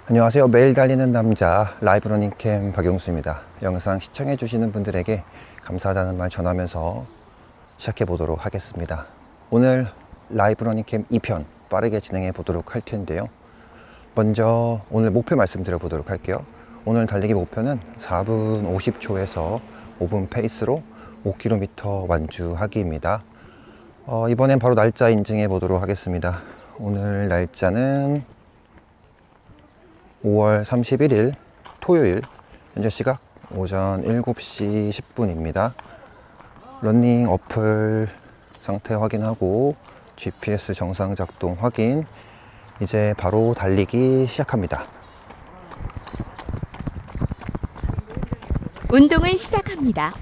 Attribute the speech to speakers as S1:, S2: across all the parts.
S1: 안녕하세요. 매일 달리는 남자 라이브 러닝캠 박용수입니다. 영상 시청해 주시는 분들에게 감사하다는 말 전하면서 시작해 보도록 하겠습니다. 오늘 라이브 러닝캠 2편 빠르게 진행해 보도록 할 텐데요. 먼저 오늘 목표 말씀드려 보도록 할게요. 오늘 달리기 목표는 4분 50초에서 5분 페이스로 5km 완주하기입니다. 이번엔 바로 날짜 인증해 보도록 하겠습니다. 오늘 날짜는 5월 31일 토요일, 현재 시각 오전 7시 10분입니다. 러닝 어플 상태 확인하고 GPS 정상 작동 확인. 이제 바로 달리기 시작합니다.
S2: 운동을 시작합니다.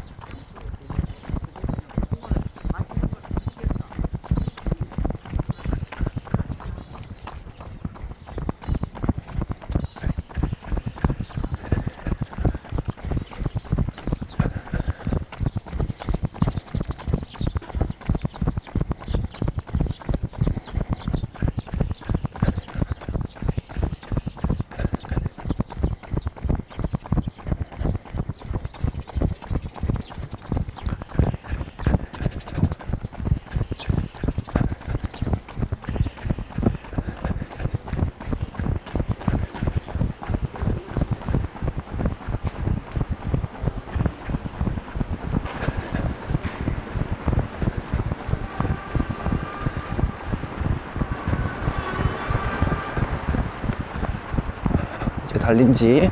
S1: 달린 지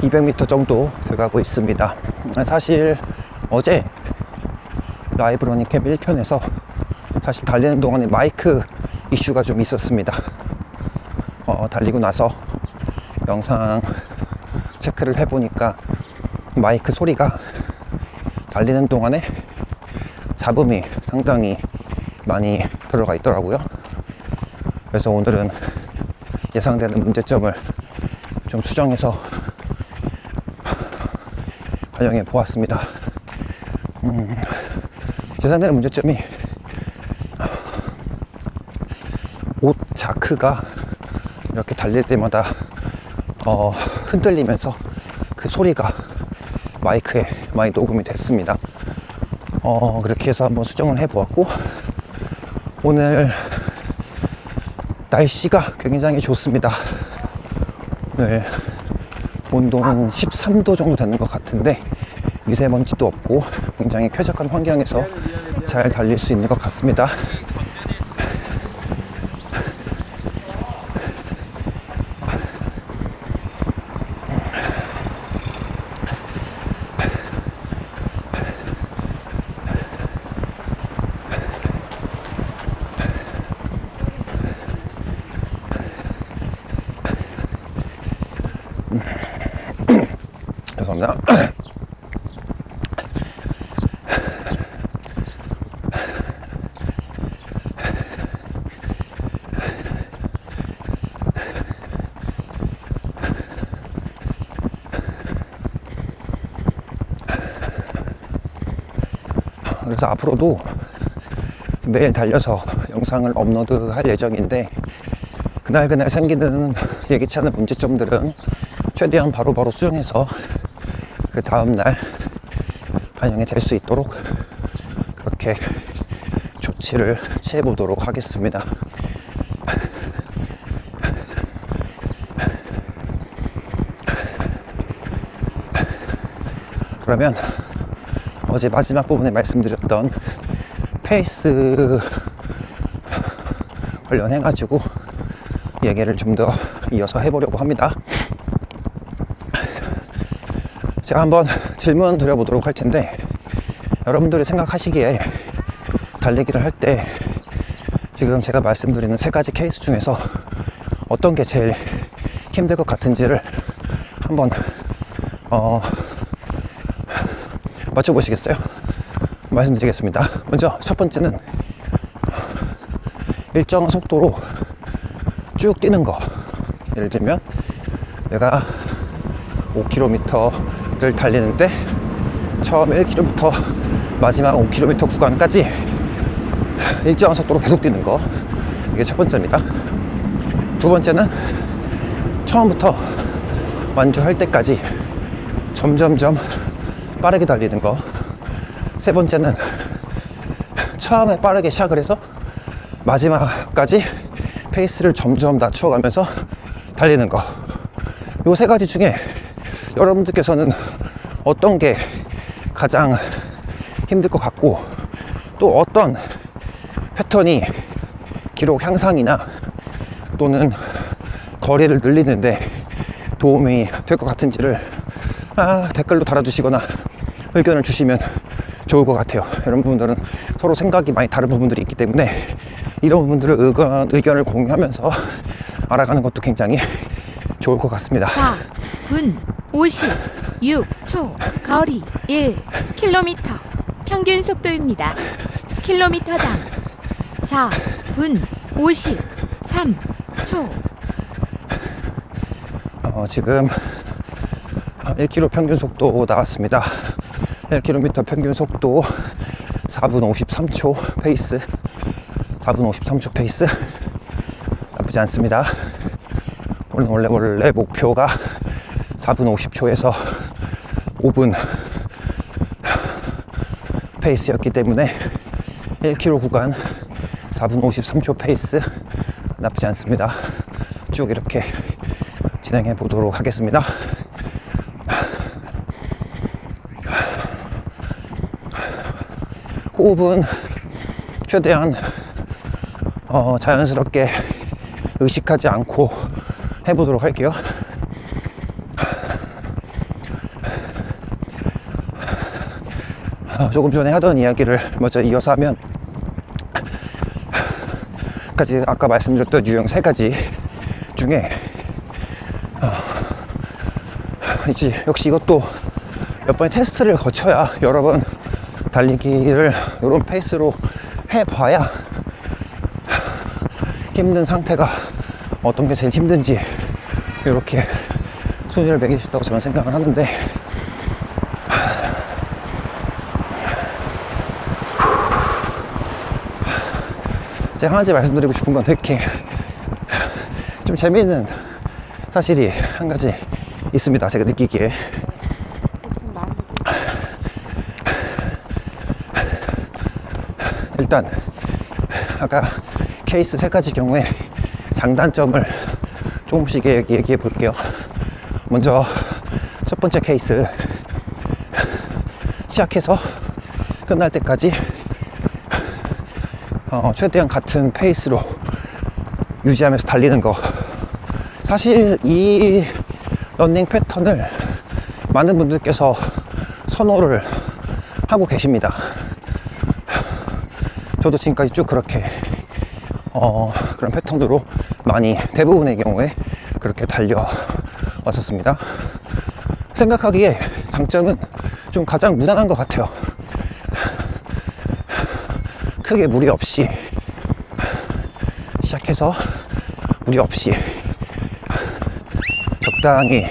S1: 200m 정도 들어가고 있습니다. 사실 어제 라이브 러닝캠 1편에서 사실 달리는 동안에 마이크 이슈가 좀 있었습니다. 달리고 나서 영상 체크를 해보니까 마이크 소리가 달리는 동안에 잡음이 상당히 많이 들어가 있더라고요. 그래서 오늘은 예상되는 문제점을 좀 수정해서 반영해 보았습니다. 예상되는 문제점이 옷 자크가 이렇게 달릴 때마다 흔들리면서 그 소리가 마이크에 많이 녹음이 됐습니다. 그렇게 해서 한번 수정을 해 보았고, 오늘 날씨가 굉장히 좋습니다. 오늘 온도는 13도 정도 되는 것 같은데 미세먼지도 없고 굉장히 쾌적한 환경에서 잘 달릴 수 있는 것 같습니다. 죄송합니다. 그래서 앞으로도 매일 달려서 영상을 업로드할 예정인데, 그날 생기는 예기치 않은 문제점들은 최대한 바로바로 수정해서 그 다음날 반영이 될 수 있도록 그렇게 조치를 취해 보도록 하겠습니다. 그러면 어제 마지막 부분에 말씀드렸던 페이스 관련해 가지고 얘기를 좀 더 이어서 해보려고 합니다. 제가 한번 질문 드려보도록 할 텐데, 여러분들이 생각하시기에 달리기를 할 때 지금 제가 말씀드리는 세 가지 케이스 중에서 어떤 게 제일 힘들 것 같은지를 한번 맞춰보시겠어요? 말씀드리겠습니다. 먼저 첫 번째는 일정 속도로 쭉 뛰는 거. 예를 들면 내가 5km를 달리는데 처음 1km 마지막 5km 구간까지 일정한 속도로 계속 뛰는 거, 이게 첫 번째입니다. 두 번째는 처음부터 완주할 때까지 점점점 빠르게 달리는 거. 세 번째는 처음에 빠르게 시작을 해서 마지막까지 페이스를 점점 낮춰가면서 달리는 거. 요 세 가지 중에 여러분들께서는 어떤 게 가장 힘들 것 같고, 또 어떤 패턴이 기록 향상이나 또는 거리를 늘리는데 도움이 될 것 같은지를 댓글로 달아주시거나 의견을 주시면 좋을 것 같아요. 여러분들은 서로 생각이 많이 다른 부분들이 있기 때문에 이런 부분들을 의견을 공유하면서 알아가는 것도 굉장히 좋을 것 같습니다.
S2: 4분 56초, 거리 1km, 평균 속도입니다. 킬로미터당 4분 53초.
S1: 지금 1km 평균 속도 나왔습니다. 1km 평균 속도 4분 53초 페이스. 4분 53초 페이스 나쁘지 않습니다. 원래 목표가 4분 50초에서 5분 페이스였기 때문에 1km 구간 4분 53초 페이스 나쁘지 않습니다. 쭉 이렇게 진행해 보도록 하겠습니다. 호흡은 최대한 자연스럽게 의식하지 않고 해보도록 할게요. 조금 전에 하던 이야기를 먼저 이어서 하면, 아까 말씀드렸던 유형 세 가지 중에 이제 역시 이것도 몇 번의 테스트를 거쳐야, 여러 번 달리기를 이런 페이스로 해봐야 힘든 상태가 어떤 게 제일 힘든지 이렇게 순위를 매길 수 있다고 저는 생각을 하는데, 제가 한 가지 말씀드리고 싶은 건, 되게 좀 재미있는 사실이 한 가지 있습니다. 제가 느끼기에. 일단 아까 케이스 세 가지 경우에 장단점을 조금씩 얘기해 볼게요. 먼저 첫 번째 케이스, 시작해서 끝날 때까지 최대한 같은 페이스로 유지하면서 달리는 거. 사실 이 러닝 패턴을 많은 분들께서 선호를 하고 계십니다. 저도 지금까지 쭉 그렇게 그런 패턴으로 많이, 대부분의 경우에 그렇게 달려왔었습니다. 생각하기에 장점은 좀 가장 무난한 것 같아요. 크게 무리 없이 시작해서 무리 없이 적당히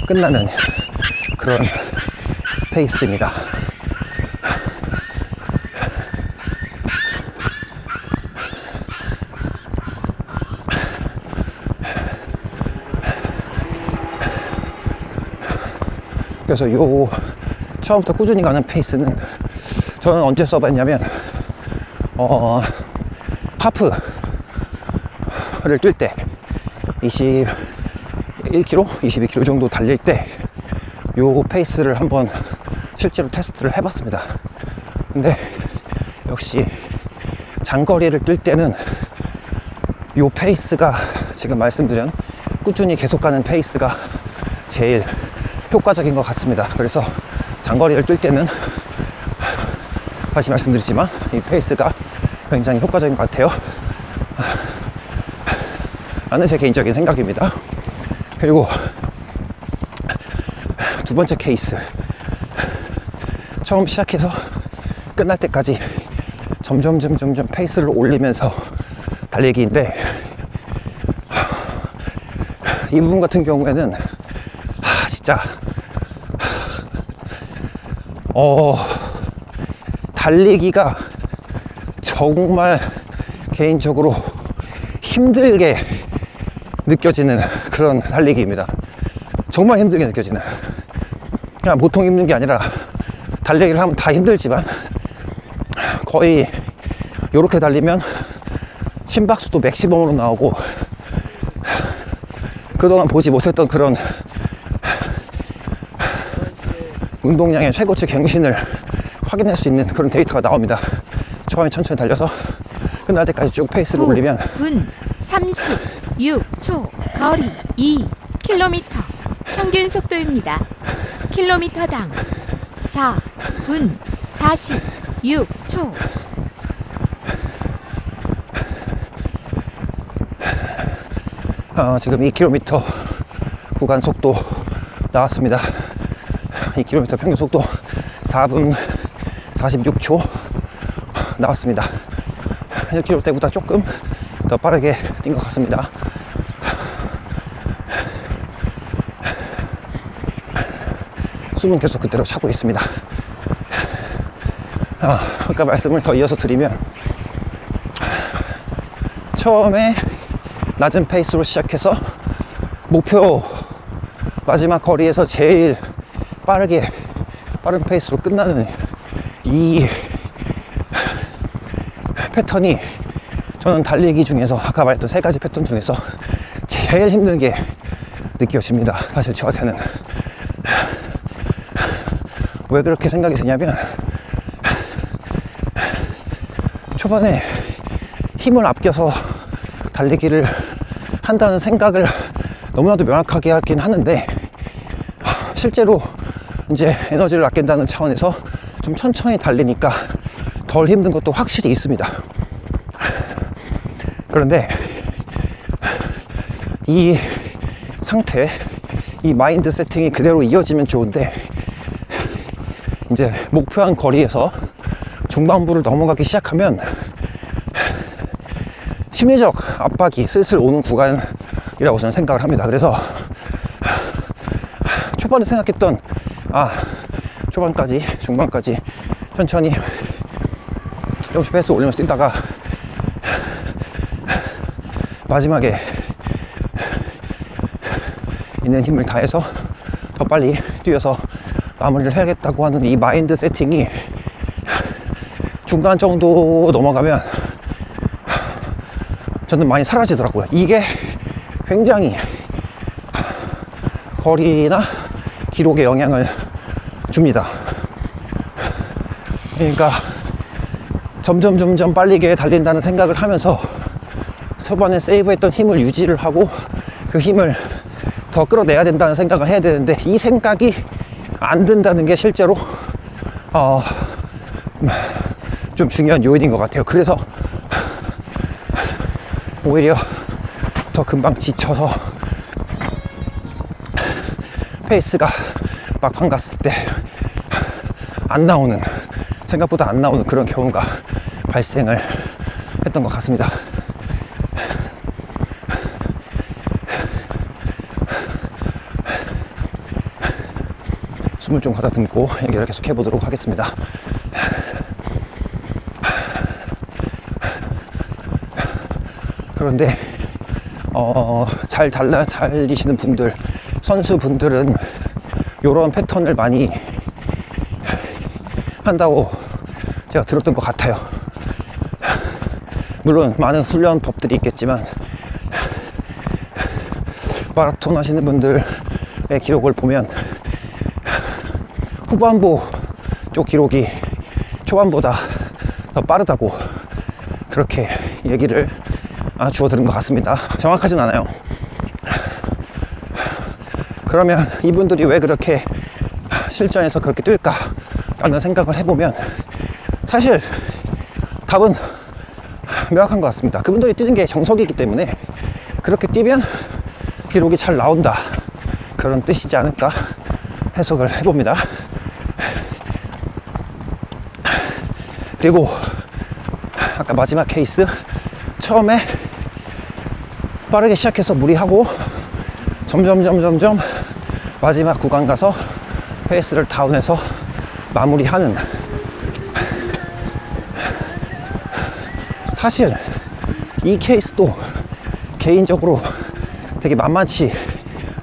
S1: 끝나는 그런 페이스입니다. 그래서 요 처음부터 꾸준히 가는 페이스는 저는 언제 써봤냐면, 하프를 뛸 때 21km, 22km 정도 달릴 때 요 페이스를 한번 실제로 테스트를 해봤습니다. 근데 역시 장거리를 뛸 때는 요 페이스가, 지금 말씀드린 꾸준히 계속 가는 페이스가 제일 효과적인 것 같습니다. 그래서 장거리를 뛸 때는 다시 말씀드리지만 이 페이스가 굉장히 효과적인 것 같아요. 라는 제 개인적인 생각입니다. 그리고 두 번째 케이스, 처음 시작해서 끝날 때까지 점점 페이스를 올리면서 달리기인데, 이 부분 같은 경우에는 진짜 달리기가 정말 개인적으로 힘들게 느껴지는 그런 달리기입니다. 정말 힘들게 느껴지는, 그냥 보통 힘든 게 아니라 달리기를 하면 다 힘들지만 거의 요렇게 달리면 심박수도 맥시멈으로 나오고 그동안 보지 못했던 그런 운동량의 최고치 갱신을 확인할 수 있는 그런 데이터가 나옵니다. 처음에 천천히 달려서 끝날 때까지 쭉 페이스를 올리면
S2: 9분 36초, 거리 2km, 평균 속도입니다. 킬로미터당 4분 46초.
S1: 지금 2km 구간 속도 나왔습니다. 2km 평균 속도 4분 46초 나왔습니다. 1km 때보다 조금 더 빠르게 뛴 것 같습니다. 숨은 계속 그대로 차고 있습니다. 아까 말씀을 더 이어서 드리면, 처음에 낮은 페이스로 시작해서 목표 마지막 거리에서 제일 빠른 페이스로 끝나는 이 패턴이 저는 달리기 중에서 아까 말했던 세 가지 패턴 중에서 제일 힘든 게 느껴집니다. 사실 저한테는. 왜 그렇게 생각이 드냐면, 초반에 힘을 아껴서 달리기를 한다는 생각을 너무나도 명확하게 하긴 하는데, 실제로 이제 에너지를 아낀다는 차원에서 좀 천천히 달리니까 덜 힘든 것도 확실히 있습니다. 그런데 이 상태, 이 마인드 세팅이 그대로 이어지면 좋은데, 이제 목표한 거리에서 중반부를 넘어가기 시작하면 심리적 압박이 슬슬 오는 구간이라고 저는 생각을 합니다. 그래서 초반에 생각했던 초반까지, 중반까지 천천히 조금씩 페이스 올리면서 뛰다가 마지막에 있는 힘을 다해서 더 빨리 뛰어서 마무리를 해야겠다고 하는 이 마인드 세팅이 중간 정도 넘어가면 저는 많이 사라지더라고요. 이게 굉장히 거리나 기록에 영향을 줍니다. 그러니까 점점 빨리게 달린다는 생각을 하면서 초반에 세이브했던 힘을 유지를 하고 그 힘을 더 끌어내야 된다는 생각을 해야 되는데, 이 생각이 안 든다는 게 실제로 좀 중요한 요인인 것 같아요. 그래서 오히려 더 금방 지쳐서 페이스가 막판 갔을 때 생각보다 안 나오는 그런 경우가 발생을 했던 것 같습니다. 숨을 좀 가다듬고 얘기를 계속 해보도록 하겠습니다. 그런데 잘 달리시는 분들, 선수분들은 이런 패턴을 많이 한다고 제가 들었던 것 같아요. 물론 많은 훈련법들이 있겠지만, 마라톤 하시는 분들의 기록을 보면 후반부 쪽 기록이 초반보다 더 빠르다고 그렇게 얘기를 주워 들은 것 같습니다. 정확하진 않아요. 그러면 이분들이 왜 그렇게 실전에서 그렇게 뛸까 라는 생각을 해보면, 사실 답은 명확한 것 같습니다. 그분들이 뛰는 게 정석이기 때문에 그렇게 뛰면 기록이 잘 나온다, 그런 뜻이지 않을까 해석을 해봅니다. 그리고 아까 마지막 케이스, 처음에 빠르게 시작해서 무리하고 점점 마지막 구간 가서 페이스를 다운해서 마무리하는, 사실 이 케이스도 개인적으로 되게 만만치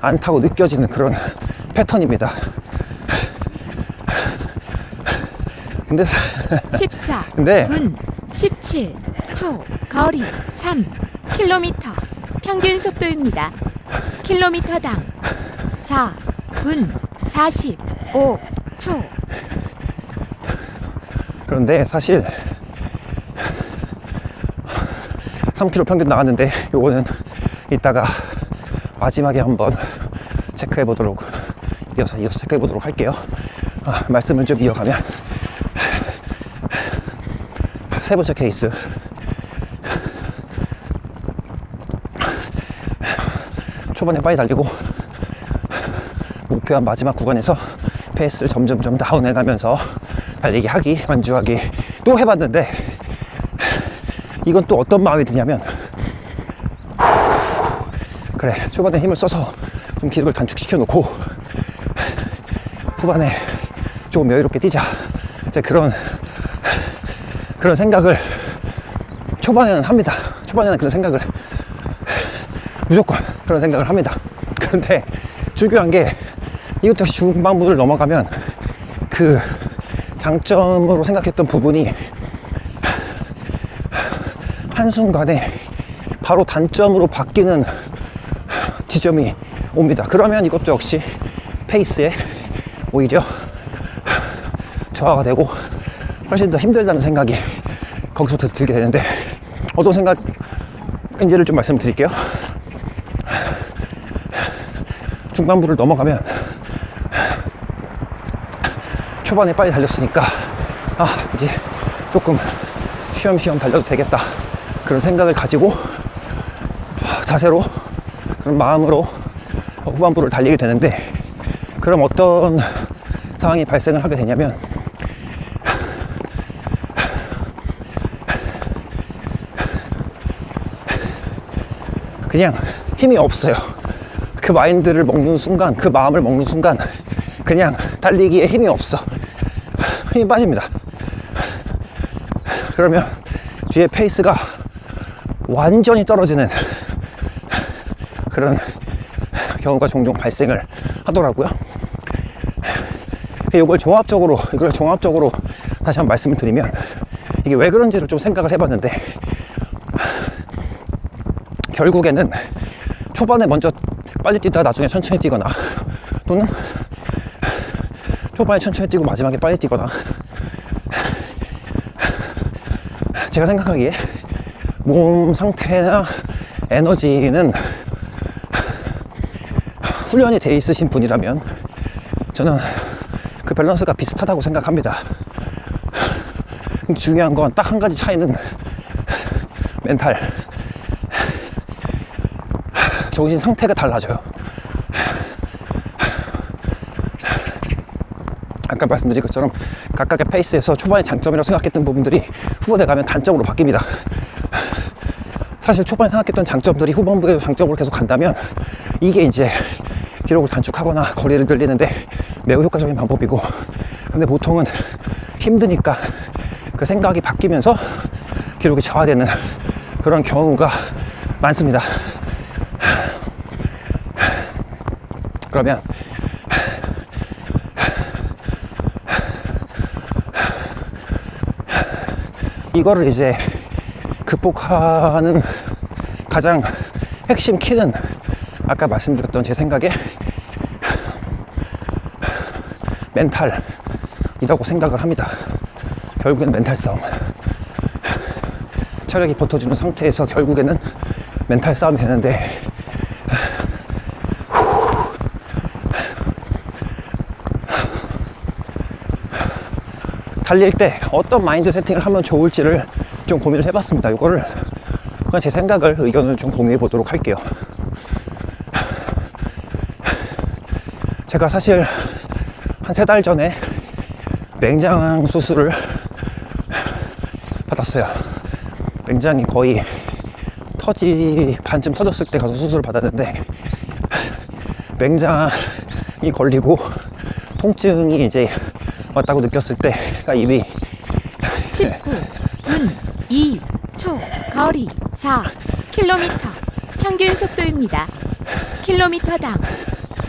S1: 않다고 느껴지는 그런 패턴입니다. 근데
S2: 14분 17초 거리 3km 평균 속도입니다. 킬로미터당 4분 45초.
S1: 그런데 사실 3km 평균 나왔는데 요거는 이따가 마지막에 한번 체크해 보도록 이어서 체크해 보도록 할게요. 말씀을 좀 이어가면 세 번째 케이스, 초반에 빨리 달리고 목표한 마지막 구간에서 페이스를 점점 다운해 가면서 달리기 하기, 완주하기 또 해봤는데, 이건 또 어떤 마음이 드냐면, 그래, 초반에 힘을 써서 좀 기록을 단축시켜 놓고 후반에 조금 여유롭게 뛰자, 이제 그런 생각을 초반에는 합니다. 초반에는 그런 생각을 무조건 그런 생각을 합니다. 그런데 중요한 게, 이것도 역시 중반부를 넘어가면 그 장점으로 생각했던 부분이 한순간에 바로 단점으로 바뀌는 지점이 옵니다. 그러면 이것도 역시 페이스에 오히려 저하가 되고 훨씬 더 힘들다는 생각이 거기서부터 들게 되는데, 어떤 생각인지를 좀 말씀드릴게요. 중반부를 넘어가면 초반에 빨리 달렸으니까 이제 조금 쉬엄쉬엄 달려도 되겠다, 그런 생각을 가지고 자세로, 그런 마음으로 후반부를 달리게 되는데, 그럼 어떤 상황이 발생을 하게 되냐면, 그냥 힘이 없어요. 그 마인드를 먹는 순간, 그 마음을 먹는 순간 그냥 달리기에 힘이 없어. 힘이 빠집니다. 그러면 뒤에 페이스가 완전히 떨어지는 그런 경우가 종종 발생을 하더라고요. 이걸 종합적으로 다시 한번 말씀을 드리면, 이게 왜 그런지를 좀 생각을 해봤는데, 결국에는 초반에 먼저 빨리 뛰다가 나중에 천천히 뛰거나, 또는 초반에 천천히 뛰고 마지막에 빨리 뛰거나, 제가 생각하기에 몸 상태나 에너지는 훈련이 돼 있으신 분이라면 저는 그 밸런스가 비슷하다고 생각합니다. 중요한 건 딱 한 가지 차이는 멘탈, 정신 상태가 달라져요. 아까 말씀드린 것처럼 각각의 페이스에서 초반에 장점이라고 생각했던 부분들이 후반에 가면 단점으로 바뀝니다. 사실 초반에 생각했던 장점들이 후반부에도 장점으로 계속 간다면 이게 이제 기록을 단축하거나 거리를 늘리는데 매우 효과적인 방법이고, 근데 보통은 힘드니까 그 생각이 바뀌면서 기록이 저하되는 그런 경우가 많습니다. 그러면 이거를 이제 극복하는 가장 핵심 키는 아까 말씀드렸던 제 생각에 멘탈이라고 생각을 합니다. 결국엔 멘탈 싸움. 체력이 버텨주는 상태에서 결국에는 멘탈 싸움이 되는데, 달릴 때 어떤 마인드 세팅을 하면 좋을지를 좀 고민을 해봤습니다. 이거를 그냥 제 생각을, 의견을 좀 공유해 보도록 할게요. 제가 사실 한 3달 전에 맹장 수술을 받았어요. 맹장이 거의 반쯤 터졌을 때 가서 수술을 받았는데, 맹장이 걸리고 통증이 이제 왔다고 느꼈을 때가 이미
S2: 19분 2초 거리 4km 평균 속도입니다. 킬로미터당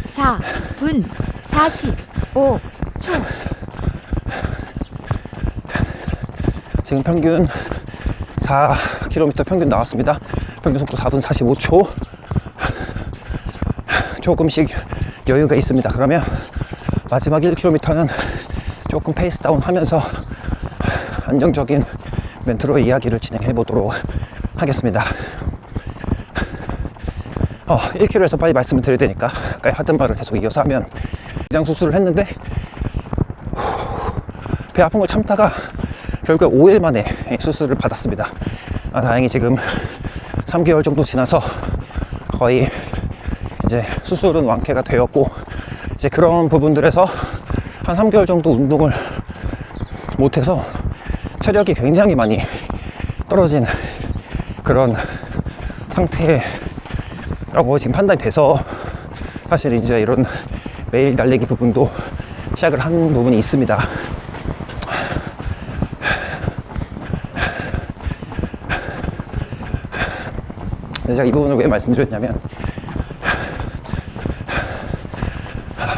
S2: 4분 45초.
S1: 지금 평균 4km 평균 나왔습니다. 평균 속도 4분 45초. 조금씩 여유가 있습니다. 그러면 마지막 1km는 조금 페이스 다운 하면서 안정적인 멘트로 이야기를 진행해 보도록 하겠습니다. 1km에서 빨리 말씀을 드려야 되니까 아까 하던 말을 계속 이어서 하면, 기장 수술을 했는데 배 아픈 걸 참다가 결국 5일 만에 수술을 받았습니다. 다행히 지금 3개월 정도 지나서 거의 이제 수술은 완쾌가 되었고, 이제 그런 부분들에서 한 3개월 정도 운동을 못해서 체력이 굉장히 많이 떨어진 그런 상태라고 지금 판단이 돼서, 사실 이제 이런 매일 달리기 부분도 시작을 한 부분이 있습니다. 제가 이 부분을 왜 말씀드렸냐면,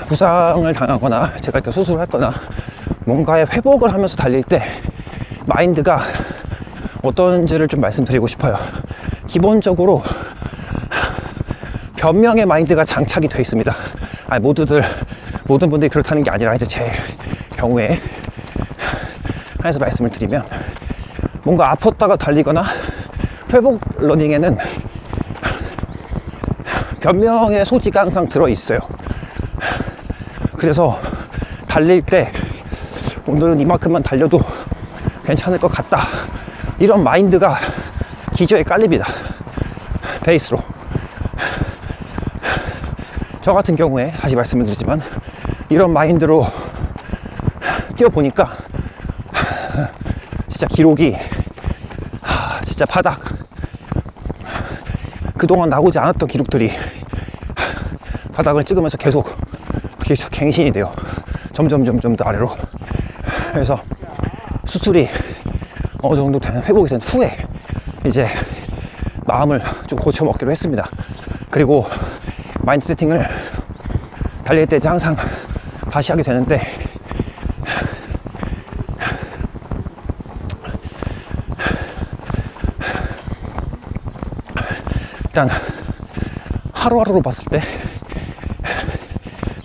S1: 부상을 당하거나 제가 이렇게 수술을 했거나 뭔가의 회복을 하면서 달릴 때 마인드가 어떤지를 좀 말씀드리고 싶어요. 기본적으로 변명의 마인드가 장착이 되어 있습니다. 모든 분들이 그렇다는 게 아니라, 이제 제 경우에 한해서 말씀을 드리면, 뭔가 아팠다가 달리거나 회복 러닝에는 변명의 소지가 항상 들어있어요. 그래서 달릴 때 오늘은 이만큼만 달려도 괜찮을 것 같다, 이런 마인드가 기저에 깔립니다. 베이스로. 저 같은 경우에 다시 말씀을 드리지만, 이런 마인드로 뛰어보니까 진짜 기록이 진짜 바닥, 그동안 나오지 않았던 기록들이 바닥을 찍으면서 계속 갱신이 돼요. 점점 더 아래로. 그래서 수술이 어느 정도 되는, 회복이 된 후에 이제 마음을 좀 고쳐먹기로 했습니다. 그리고 마인드 세팅을 달릴 때 항상 다시 하게 되는데, 일단 하루하루로 봤을 때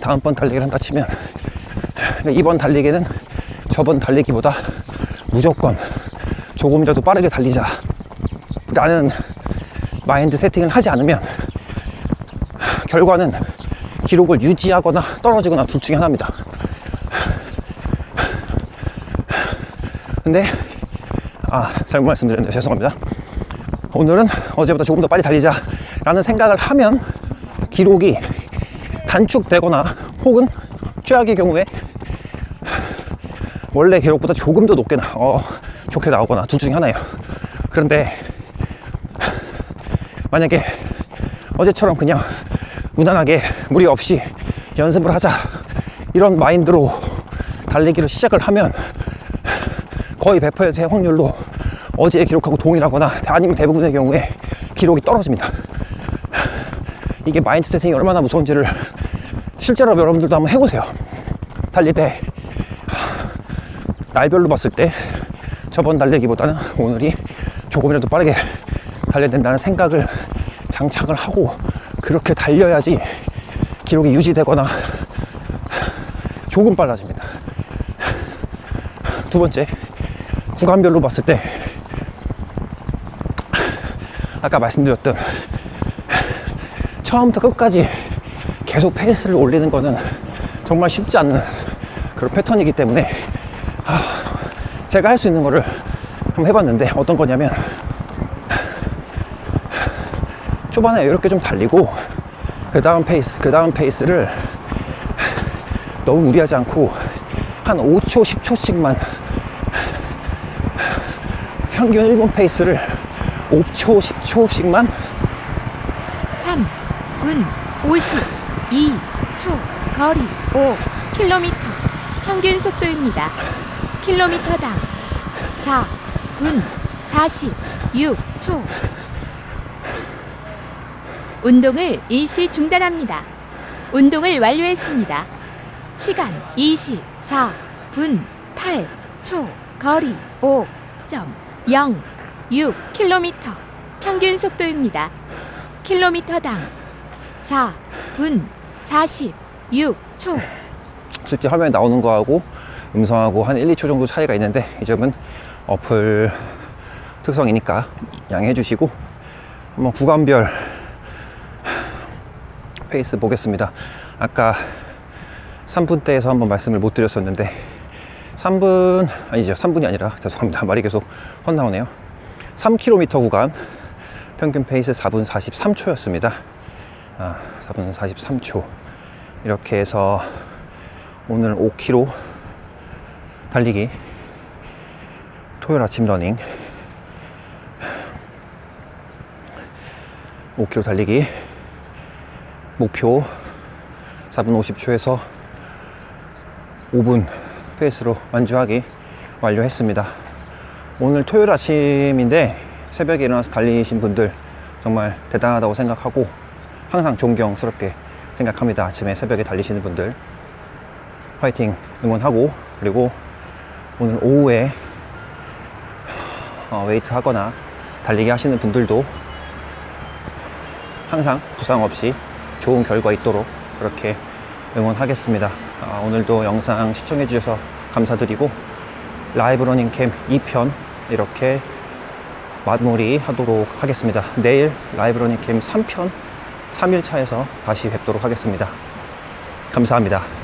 S1: 다음번 달리기를 한다 치면, 이번 달리기는 저번 달리기보다 무조건 조금이라도 빠르게 달리자 라는 마인드 세팅을 하지 않으면 결과는 기록을 유지하거나 떨어지거나 둘 중에 하나입니다. 근데 잘못 말씀드렸네요. 죄송합니다. 오늘은 어제보다 조금 더 빨리 달리자 라는 생각을 하면 기록이 단축되거나, 혹은 최악의 경우에 원래 기록보다 조금 더 좋게 나오거나, 둘 중에 하나예요. 그런데 만약에 어제처럼 그냥 무난하게 무리 없이 연습을 하자, 이런 마인드로 달리기를 시작을 하면 거의 100%의 확률로 어제의 기록하고 동일하거나, 아니면 대부분의 경우에 기록이 떨어집니다. 이게 마인드 세팅이 얼마나 무서운지를 실제로 여러분들도 한번 해보세요. 달릴 때 날별로 봤을 때 저번 달리기보다는 오늘이 조금이라도 빠르게 달려야 된다는 생각을 장착을 하고, 그렇게 달려야지 기록이 유지되거나 조금 빨라집니다. 두 번째, 구간별로 봤을 때 아까 말씀드렸던 처음부터 끝까지 계속 페이스를 올리는 거는 정말 쉽지 않은 그런 패턴이기 때문에, 제가 할 수 있는 거를 한번 해봤는데, 어떤 거냐면, 초반에 이렇게 좀 달리고 그 다음 페이스를 너무 무리하지 않고 한 5초 10초씩만, 평균 1분 페이스를 5초 10초씩만
S2: 3분 52초. 거리 5km. 평균 속도입니다. 킬로미터당 4분 46초. 운동을 일시 중단합니다. 운동을 완료했습니다. 시간 24분 8초. 거리 5.06km. 평균 속도입니다. 킬로미터당 4분 46초.
S1: 실제 화면에 나오는 거하고 음성하고 한 1, 2초 정도 차이가 있는데 이 점은 어플 특성이니까 양해해 주시고 한번 구간별 페이스 보겠습니다. 아까 3분대에서 한번 말씀을 못 드렸었는데 3분 아니죠, 3분이 아니라 죄송합니다, 말이 계속 헛나오네요. 3km 구간 평균 페이스 4분 43초였습니다 4분 43초. 이렇게 해서 오늘 5km 달리기, 토요일 아침 러닝 5km 달리기 목표 4분 50초에서 5분 페이스로 완주하기 완료했습니다. 오늘 토요일 아침인데 새벽에 일어나서 달리신 분들 정말 대단하다고 생각하고 항상 존경스럽게 생각합니다. 아침에 새벽에 달리시는 분들 화이팅 응원하고, 그리고 오늘 오후에 웨이트 하거나 달리기 하시는 분들도 항상 부상 없이 좋은 결과 있도록 그렇게 응원하겠습니다. 오늘도 영상 시청해 주셔서 감사드리고 라이브 러닝 캠 2편 이렇게 마무리 하도록 하겠습니다. 내일 라이브 러닝 캠 3편 3일차에서 다시 뵙도록 하겠습니다. 감사합니다.